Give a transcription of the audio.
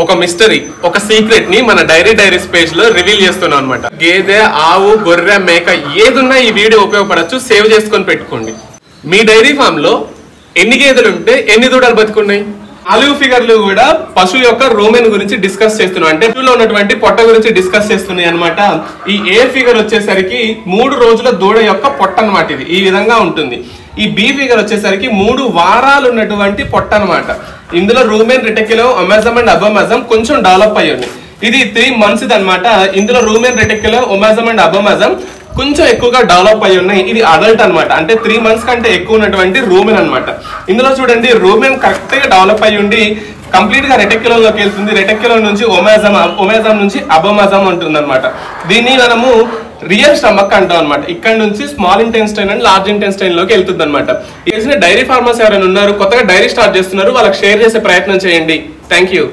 ఒక మిస్టరీ ఒక సీక్రెట్ ని మన డైరీస్ పేజ్ లో రివీల్ చేస్తున్నాం అన్నమాట. గేదె, ఆవు, గొర్రె, మేక ఏదున్నా ఈ వీడియో ఉపయోగపడచ్చు. సేవ్ చేసుకొని పెట్టుకోండి. మీ డైరీ ఫామ్ లో ఎన్ని గేదెలు ఉంటే ఎన్ని దూడలు బతుకున్నాయి? 4 ఫిగర్లు కూడా పశువు యొక్క రూమెన్ గురించి డిస్కస్ చేస్తున్నాం. అంటే పశువులో ఉన్నటువంటి పొట్ట గురించి డిస్కస్ చేస్తున్నాయి అనమాట. ఈ ఏ ఫిగర్ వచ్చేసరికి 3 రోజుల దూడ యొక్క పొట్ట అనమాట. ఇది ఈ విధంగా ఉంటుంది. ఈ బి ఫిగర్ వచ్చేసరికి 3 వారాలు ఉన్నటువంటి పొట్ట అనమాట. ఇందులో రూమెన్, రెటిక్యులం, ఒమాజమ్ అండ్ అబోమాజమ్ కొంచెం డెవలప్ అయ్యి ఉంది. ఇది 3 months అనమాట. ఇందులో రూమెన్, రెటిక్యులం, ఒమాజమ్ అండ్ అబోమాజమ్ కొంచెం ఎక్కువగా డెవలప్ అయ్యి ఉన్నాయి. ఇది అడల్ట్ అనమాట. అంటే 3 months కంటే ఎక్కువ ఉన్నటువంటి రూమెన్ అనమాట. ఇందులో చూడండి, రూమెన్ కరెక్ట్ గా డెవలప్ అయ్యి ఉండి కంప్లీట్ గా రెటిక్యులం లోకి వెళ్తుంది. రెటిక్యులం నుంచి ఒమాజమ్ నుంచి అబోమాజమ్ ఉంటుంది అనమాట. దీన్ని మనము రియల్ స్టమక్ అంటాం అనమాట. ఇక్కడ నుంచి small intestine and large intestine లోకి వెళ్తుంది అనమాట. ఈ డైరీ ఫార్మర్స్ ఎవరైనా ఉన్నారు, కొత్తగా డైరీ స్టార్ట్ చేస్తున్నారు, వాళ్ళకి షేర్ చేసే ప్రయత్నం చేయండి. Thank you.